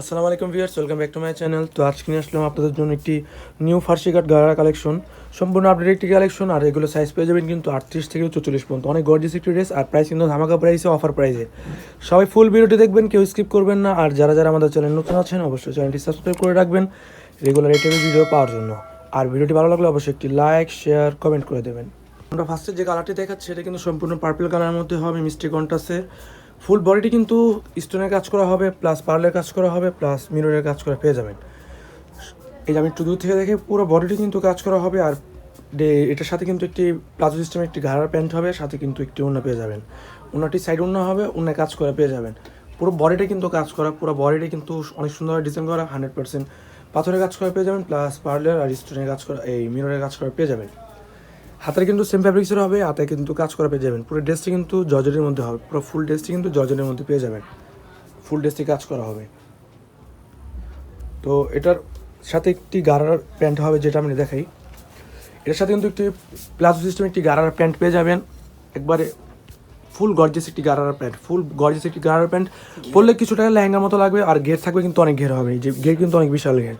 আসসালামু আলাইকুম viewers, welcome back to my channel. তো আজকে নিয়ে আসলাম আপনাদের জন্য একটি নিউ ফার্সি কাট গারারা কালেকশন, সম্পূর্ণ আপডেট একটি কালেকশন। আর এগুলো সাইজ পেয়ে যাবেন কিন্তু 38 থেকে 44 পর্যন্ত, অনেক গর্জিয়াস একটি ড্রেস। আর প্রাইস কিন্তু ধামাকা প্রাইসে, অফার প্রাইসে। সবাই ফুল ভিডিওটি দেখবেন, কেউ স্কিপ করবেন না। আর যারা যারা আমাদের চ্যানেল নতুন আছেন অবশ্যই চ্যানেলটি সাবস্ক্রাইব করে রাখবেন রেগুলার এই টাইপের ভিডিও পাওয়ার জন্য। আর ভিডিওটি ভালো লাগলে অবশ্যই একটি লাইক, শেয়ার, কমেন্ট করে দেবেন। আমরা ফার্স্টে যে কালারটি দেখাচ্ছি এটা কিন্তু সম্পূর্ণ পার্পল কালারের মধ্যে হবে, মিষ্টি কন্ট্রাস্টের। ফুল বডিটি কিন্তু স্টোনের কাজ করা হবে, প্লাস পার্লের কাজ করা হবে, প্লাস মিররের কাজ করা পেয়ে যাবেন। এই যে আমি একটু দূর থেকে দেখে, পুরো বডিটি কিন্তু কাজ করা হবে। আর এটার সাথে কিন্তু একটি প্লাজো সিস্টেমের একটি ঘাড়ার প্যান্ট হবে, সাথে কিন্তু একটি ওড়না পেয়ে যাবেন। ওড়নাটি সাইড ওড়না হবে, ওড়নায় কাজ করা পেয়ে যাবেন। পুরো বডিটা কিন্তু কাজ করা, পুরো বডিটি কিন্তু অনেক সুন্দর ডিজাইন করা, 100% পাথরের কাজ করা পেয়ে যাবেন, প্লাস পার্লের আর স্টোনের কাজ করা, এই মিররের কাজ করা পেয়ে যাবেন। হাতের কিন্তু সেম ফ্যাব্রিক্সের হবে, হাতে কিন্তু কাজ করা পেয়ে যাবেন। পুরো ড্রেসটি কিন্তু জর্জেটের মধ্যে হবে, পুরো ফুল ড্রেসটি কিন্তু জর্জেটের মধ্যে পেয়ে যাবেন। ফুল ড্রেসটি কাজ করা হবে। তো এটার সাথে একটি গারার প্যান্ট হবে, যেটা আমি দেখাই। এটার সাথে কিন্তু একটি প্লাজো সিস্টেম একটি গারার প্যান্ট পেয়ে যাবেন, একবারে ফুল গর্জিয়াস একটি গারার প্যান্ট। ফুল গর্জিয়াস একটি গারার প্যান্ট পরলে কিছুটা লেহেঙ্গার মতো লাগবে। আর ঘের থাকবে কিন্তু অনেক ঘের হবে, যে ঘের কিন্তু অনেক বিশাল ঘের,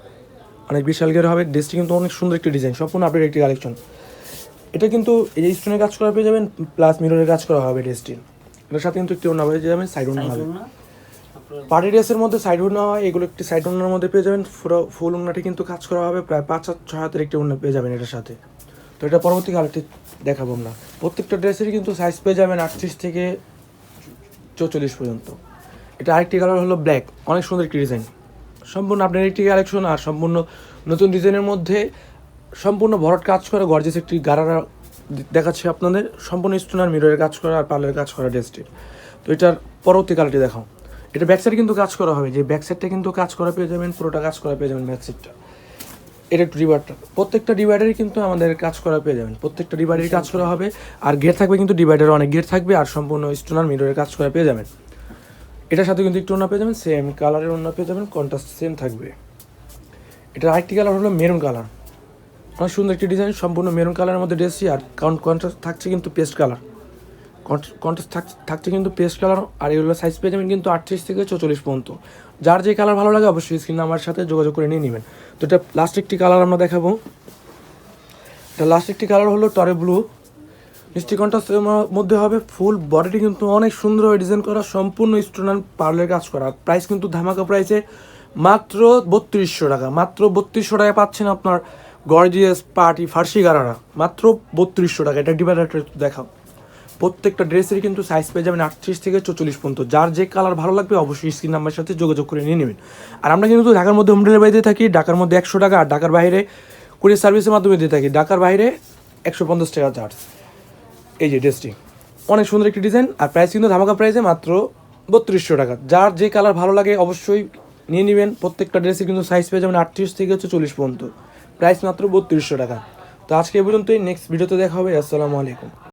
অনেক বিশাল ঘের হবে। ড্রেসটি কিন্তু অনেক সুন্দর একটি ডিজাইন, সম্পূর্ণ আপডেট একটি কালেকশন। এটা কিন্তু এই যে স্টোনের কাজ করা পেয়ে যাবেন, প্লাস মিররের কাজ করা হবে ড্রেসটি। এটার সাথে কিন্তু একটি ওড়না পেয়ে যাবেন, সাইড ওড়না হবে। পার্টি ড্রেসের মধ্যে সাইড ওড়না হয়, এগুলো একটি সাইড ওড়নার মধ্যে পেয়ে যাবেন। পুরো ফুল ওড়নাটি কিন্তু কাজ করা হবে, প্রায় 5-6 হাতের একটি ওড়না পেয়ে যাবেন এটার সাথে। তো এটা পরবর্তী কালারটি দেখাবো আমরা। প্রত্যেকটা ড্রেসেরই কিন্তু সাইজ পেয়ে যাবেন 38 থেকে 44 পর্যন্ত। এটা আরেকটি কালার হলো ব্ল্যাক, অনেক সুন্দর একটি ডিজাইন, সম্পূর্ণ আপনার একটি কালেকশন। আর সম্পূর্ণ নতুন ডিজাইনের মধ্যে সম্পূর্ণ ভরট কাজ করা গর্জিয়াস একটি গারারা দেখাচ্ছে আপনাদের, সম্পূর্ণ স্টোন আর মিররের কাজ করা আর পার্লের কাজ করা ড্রেসটির। তো এটার পরবর্তী কালারটি দেখাও। এটা ব্যাক সাইড কিন্তু কাজ করা হবে, যে ব্যাক সাইডটা কিন্তু কাজ করা পেয়ে যাবেন, পুরোটা কাজ করা পেয়ে যাবেন ব্যাক সাইডটা। এটা একটু ডিভাইডার, প্রত্যেকটা ডিভাইডারই কিন্তু আমাদের কাজ করা পেয়ে যাবেন, প্রত্যেকটা ডিভাইডারই কাজ করা হবে। আর ঘের থাকবে কিন্তু ডিভাইডারে অনেক ঘের থাকবে, আর সম্পূর্ণ স্টোন আর মিররের কাজ করা পেয়ে যাবেন। এটার সাথে কিন্তু একটু ওড়না পেয়ে যাবেন, সেম কালারের ওড়না পেয়ে যাবেন, কন্ট্রাস্ট সেম থাকবে। এটার আরেকটি কালার হলো মেরুন কালার, অনেক সুন্দর একটি ডিজাইন, সম্পূর্ণ মেরুন কালারের মধ্যে ড্রেসটি। আর কন্ট্রাস্ট থাকছে কিন্তু পেস্ট কালার, কন্ট্রাস্ট থাকছে কিন্তু পেস্ট কালার। আর এগুলো সাইজ পেয়ে যাবেন কিন্তু 38 থেকে 44 পর্যন্ত। যার যে কালার ভালো লাগে অবশ্যই স্ক্রিন নাম্বারের সাথে যোগাযোগ করে নিয়ে নেবেন। তো এটা লাস্ট একটি কালার আমরা দেখাবো। এটা লাস্ট একটি কালার হলো টরে ব্লু, মিষ্টি কন্ট্রাস্টের মধ্যে হবে। ফুল বডিটি কিন্তু অনেক সুন্দরভাবে ডিজাইন করা, সম্পূর্ণ স্টোন অ্যান্ড পার্লের কাজ করা। প্রাইস কিন্তু ধামাকা প্রাইসে, মাত্র 3200 টাকা। মাত্র 3200 টাকায় পাচ্ছেন আপনার গর্জিয়াস পার্টি ফার্সি গারারা, মাত্র 3200 টাকা। এটা ডিভাইডার দেখাও। প্রত্যেকটা ড্রেসেরই কিন্তু সাইজ পেয়ে যাবেন 38 থেকে 44 পর্যন্ত। যার যে কালার ভালো লাগবে অবশ্যই স্ক্রিন নাম্বারের সাথে যোগাযোগ করে নিয়ে নেবেন। আর আমরা কিন্তু ঢাকার মধ্যে হোম ডেলিভারি দিয়ে থাকি, ঢাকার মধ্যে 100 টাকা, আর ঢাকার বাইরে কুরিয়ার সার্ভিসের মাধ্যমে দিয়ে থাকি, ঢাকার বাইরে 150 টাকা চার্জ। এই যে ড্রেসটি অনেক সুন্দর একটি ডিজাইন, আর প্রাইস কিন্তু ধামাকা প্রাইসে মাত্র 3200 টাকা। যার যে কালার ভালো লাগে অবশ্যই নিয়ে নেবেন। প্রত্যেকটা ড্রেসের কিন্তু সাইজ পেয়ে যাবেন 38 থেকে 40 পর্যন্ত, প্রাইস মাত্র 3200 টাকা। তো আজকে এই পর্যন্তই, নেক্সট ভিডিওতে দেখা হবে। আসসালামু আলাইকুম।